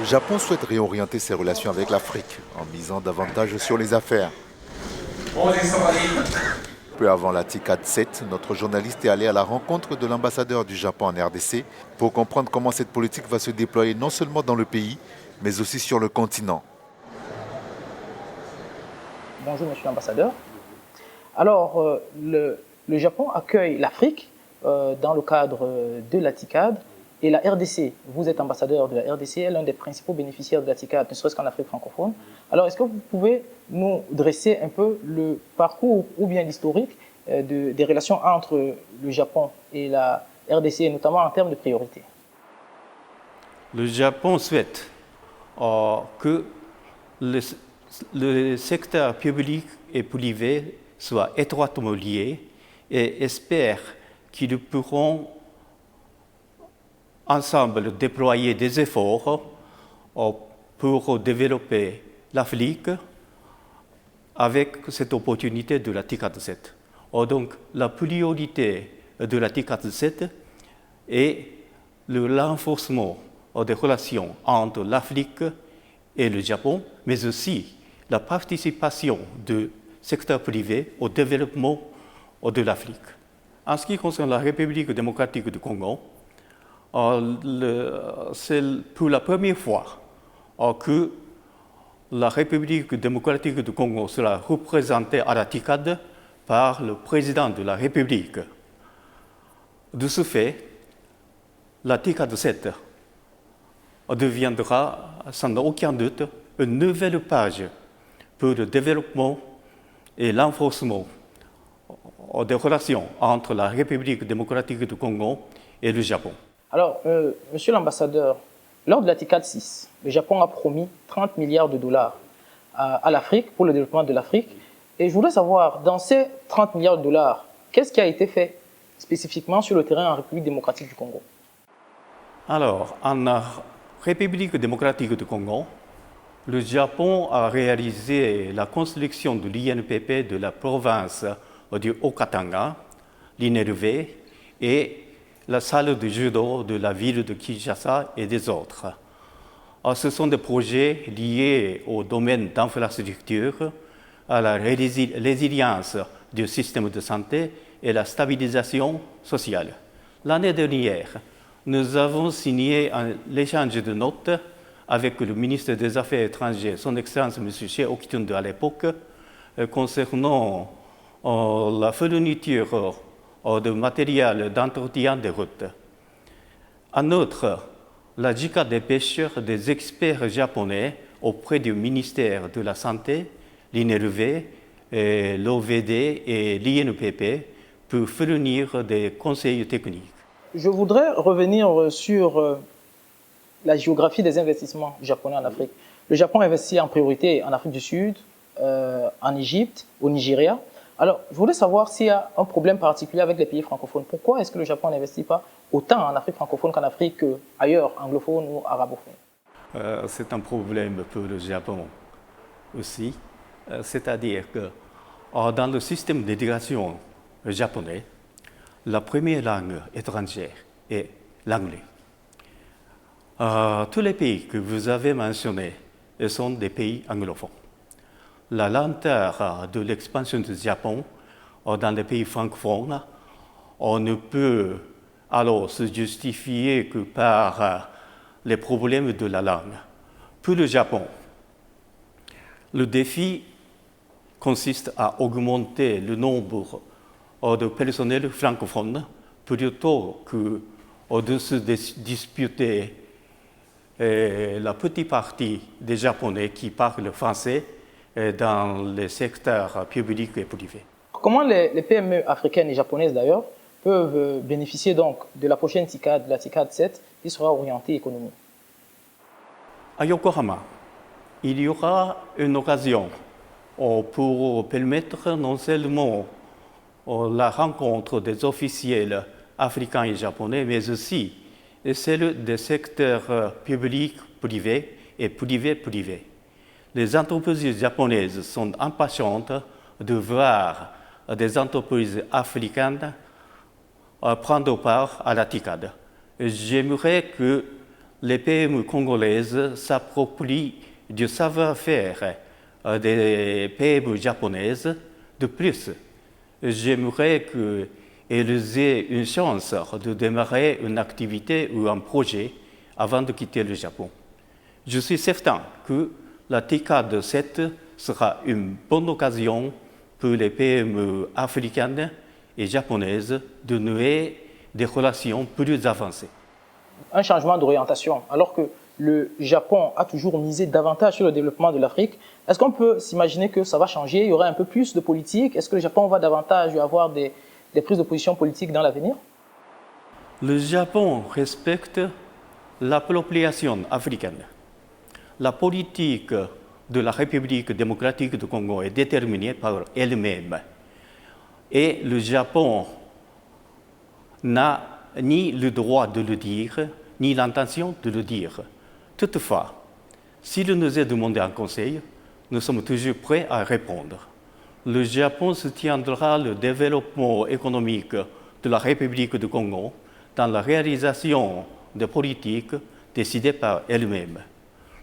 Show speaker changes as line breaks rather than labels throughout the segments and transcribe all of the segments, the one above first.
Le Japon souhaite réorienter ses relations avec l'Afrique en misant davantage sur les affaires. Peu avant la TICAD 7, notre journaliste est allé à la rencontre de l'ambassadeur du Japon en RDC pour comprendre comment cette politique va se déployer non seulement dans le pays, mais aussi sur le continent.
Bonjour, monsieur l'ambassadeur. Alors, le Japon accueille l'Afrique dans le cadre de la TICAD et la RDC. Vous êtes ambassadeur de la RDC, l'un des principaux bénéficiaires de la TICAD, ne serait-ce qu'en Afrique francophone. Alors, est-ce que vous pouvez nous dresser un peu le parcours ou bien l'historique des relations entre le Japon et la RDC, notamment en termes de priorité?
Le Japon souhaite que le secteur public et privé soient étroitement liés et espère qu'ils pourront ensemble déployer des efforts pour développer l'Afrique avec cette opportunité de la TICAD 7. Donc, la priorité de la TICAD 7 est le renforcement des relations entre l'Afrique et le Japon, mais aussi la participation du secteur privé au développement de l'Afrique. En ce qui concerne la République démocratique du Congo, c'est pour la première fois que la République démocratique du Congo sera représentée à la TICAD par le président de la République. De ce fait, la TICAD 7 deviendra sans aucun doute une nouvelle page pour le développement et l'enforcement des relations entre la République démocratique du Congo et le Japon.
Alors, monsieur l'ambassadeur, lors de la TICAD 6, le Japon a promis 30 milliards de dollars à l'Afrique pour le développement de l'Afrique. Et je voudrais savoir, dans ces 30 milliards de dollars, qu'est-ce qui a été fait spécifiquement sur le terrain en République démocratique du Congo?
Alors, en République démocratique du Congo, le Japon a réalisé la construction de l'INPP de la province du Haut-Katanga, l'INRV, et la salle de judo de la ville de Kinshasa et des autres. Ce sont des projets liés au domaine d'infrastructure, à la résilience du système de santé et la stabilisation sociale. L'année dernière, nous avons signé l'échange de notes avec le ministre des Affaires étrangères, son Excellence M. Che Okitunde à l'époque, concernant la fourniture de matériel d'entretien des routes. En outre, la JICA dépêche des experts japonais auprès du ministère de la Santé, l'INRV, l'OVD et l'INPP pour fournir des conseils techniques.
Je voudrais revenir sur la géographie des investissements japonais en Afrique. Le Japon investit en priorité en Afrique du Sud, en Égypte, au Nigeria. Alors, je voulais savoir s'il y a un problème particulier avec les pays francophones. Pourquoi est-ce que le Japon n'investit pas autant en Afrique francophone qu'en Afrique ailleurs, anglophone ou arabophone?
C'est un problème pour le Japon aussi. C'est-à-dire que dans le système d'éducation japonais, la première langue étrangère est l'anglais. Tous les pays que vous avez mentionnés sont des pays anglophones. La lenteur de l'expansion du Japon dans les pays francophones, on ne peut alors se justifier que par les problèmes de la langue. Pour le Japon, le défi consiste à augmenter le nombre de personnels francophones plutôt que de se disputer la petite partie des Japonais qui parlent français dans les secteurs publics et privés.
Comment les PME africaines et japonaises d'ailleurs peuvent bénéficier donc de la prochaine TICAD, la TICAD 7, qui sera orientée économie?
À Yokohama, il y aura une occasion pour permettre non seulement la rencontre des officiels africains et japonais, mais aussi celle des secteurs publics, privés et privés-privés. Les entreprises japonaises sont impatientes de voir des entreprises africaines prendre part à la TICAD. J'aimerais que les PME congolaises s'approprient du savoir-faire des PME japonaises. De plus, j'aimerais qu'elles aient une chance de démarrer une activité ou un projet avant de quitter le Japon. Je suis certain que la TICAD 7 sera une bonne occasion pour les PME africaines et japonaises de nouer des relations plus avancées.
Un changement d'orientation, alors que le Japon a toujours misé davantage sur le développement de l'Afrique, est-ce qu'on peut s'imaginer que ça va changer? Il y aurait un peu plus de politique? Est-ce que le Japon va davantage avoir des prises de position politiques dans l'avenir?
Le Japon respecte l'appropriation africaine. La politique de la République démocratique du Congo est déterminée par elle-même. Et le Japon n'a ni le droit de le dire, ni l'intention de le dire. Toutefois, s'il nous est demandé un conseil, nous sommes toujours prêts à répondre. Le Japon soutiendra le développement économique de la République du Congo dans la réalisation des politiques décidées par elle-même.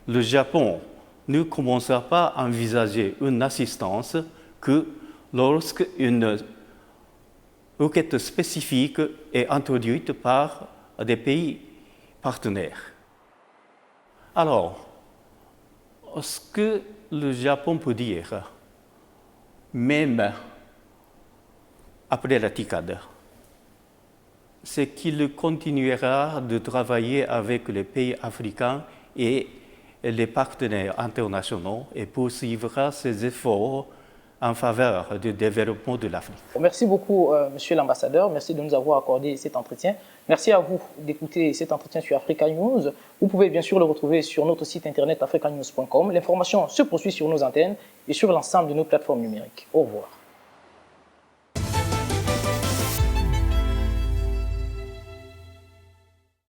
Le Japon ne commencera pas à envisager une assistance que lorsque une requête spécifique est introduite par des pays partenaires. Alors, ce que le Japon peut dire, même après la TICAD, c'est qu'il continuera de travailler avec les pays africains et les partenaires internationaux et poursuivra ses efforts en faveur du développement de l'Afrique.
Merci beaucoup, Monsieur l'ambassadeur. Merci de nous avoir accordé cet entretien. Merci à vous d'écouter cet entretien sur Africa News. Vous pouvez bien sûr le retrouver sur notre site internet africanews.com. L'information se poursuit sur nos antennes et sur l'ensemble de nos plateformes numériques. Au revoir.